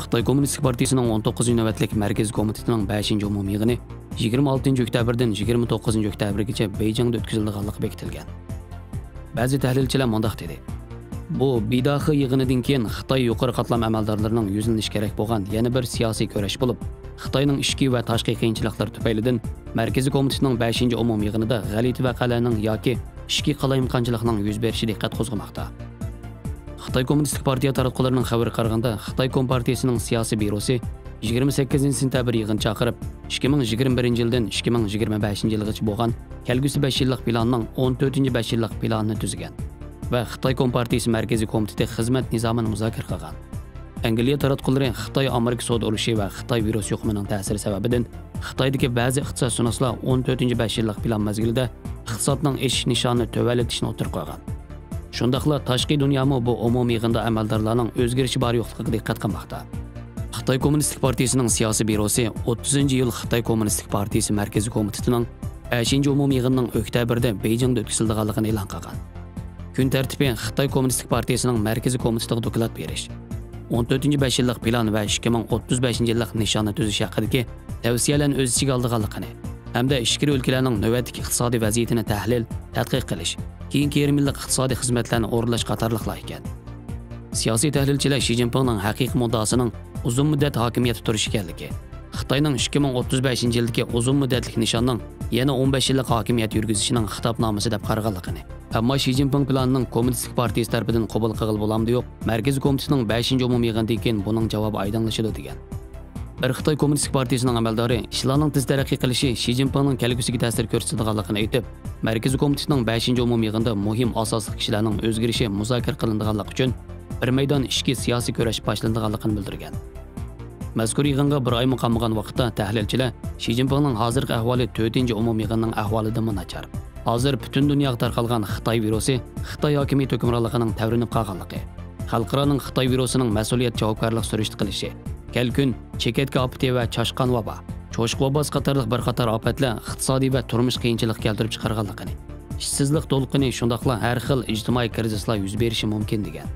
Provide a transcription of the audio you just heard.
Xitoy Kommunistik Partiyasining 19 navbatlik Markaziy komitetining 5-umumiy yig'ini 26 oktyabrdan 29 oktyabrgacha Beyjingda o'tkazilganligi bekitilgan. Ba'zi tahlilchilar mundaq dedi. Bu bidaxi yig'inidan keyin Xitoy yuqori qatlam amaldorlarining yuzlanish kerak bo'lgan yana bir siyosiy kurash bo'lib, Xitoyning ichki va tashqi qiyinchiliklari tufaylidan Markaziy komitetining 5-umumiy yig'inida g'alati voqealarning yoki ichki qalayimqanchilikning yuz berishi diqqat qo'zg'amoqda. Xitoy Kommunistik Partiya taratqullarining xabari qaraganda, Xitoy Kompartiyasining siyosiy byurosi 28-sentabr yig'in chaqirib, 2021-yildan 2025-yilgacha bo'lgan kelgusi 5 yillik planning 14-5 yillik planini tuzgan va Xitoy Kompartiyasi Markaziy komiteti xizmat nizomini muzokara qilgan. Angliya taratqullari Xitoy Amerika savdo urushi va Xitoy virus yuqumining ta'siri sababidan Xitoydagi ba'zi iqtisodshunoslar 14-5 yillik plan mazgilida iqtisodning eshish nishonini to'vallatishni o'tirib qo'ygan. Shundaqla tashqi dunyomi bu umumiy yig'inda amaldorlarning o'zgarishi bor yo'qligiga diqqat qilmoqda. Xitoy Kommunistik Partiyasining siyosiy byurosi 30-yil Xitoy Kommunistik Partiyasi Markaziy komitetining 5-umumiy yig'inining oktyabrda Beyjingda o'tkazilganligini e'lon qilgan. Kun tartibi Xitoy Kommunistik Partiyasining Markaziy komitetiga doklad berish, 14-5 yillik plan va 2035-yillik nishonni tuzish haqidagi tavsiyalarni o'z ichiga olganligini hamda ichki o'lkalarning navbatdagi iqtisodiy vaziyatini tahlil, tadqiq qilish, keyingi 20 yillik iqtisodiy xizmatlarni o'rinlash qatorliqlar ekan. Siyosiy tahlilchilar Xi Jinpingning haqiqiy muddasining uzun muddat hokimiyatda turish ekanligi, Xitoyning 2035-yildagi uzun muddatlik nishonning yana 15 yillik hokimiyat yurgizishining xitobnomasi deb qaraganligini, ammo Xi Jinping planining Kommunistik Partiyasi tomonidan qabul qilib bo'lamdi yo'q, Markaziy komitetining 5-umumiy yig'inidan keyin buning javobi oydinlashadi degan. Bir Xitoy Kommunistik Partiyasining amaldori ishlarning tez taraqqiy qilishi Xi Jinpingning kelgusiga ta'sir ko'rsatadiganligini aytib, Markaziy komitetining 5-umumiy yig'inida muhim asosiy kishilarning o'zgarishi muzokara qilinadiganligi uchun bir maydon ichki siyosiy kurash boshlanadiganligini bildirgan. Mazkur yig'inga bir oy qolmagan vaqtda tahlilchilar Xi Jinpingning hozirgi ahvoli 4-umumiy yig'inning ahvolidan nachar. Hozir butun dunyoga tarqalgan Xitoy virusi Xitoy hokimiyat hukmronligining tavrinib qolganligi, xalqaroning Xitoy virusining mas'uliyat javobgarlik surishti qilishi, kelkun cheketga opati va chashqan vabo, cho'shq vabosi qatorliq bir qator ofatlar iqtisodiy va turmush qiyinchilik keltirib chiqarganligini, ishsizlik to'lqini shundaqla har xil ijtimoiy krizislar yuz berishi mumkin degan.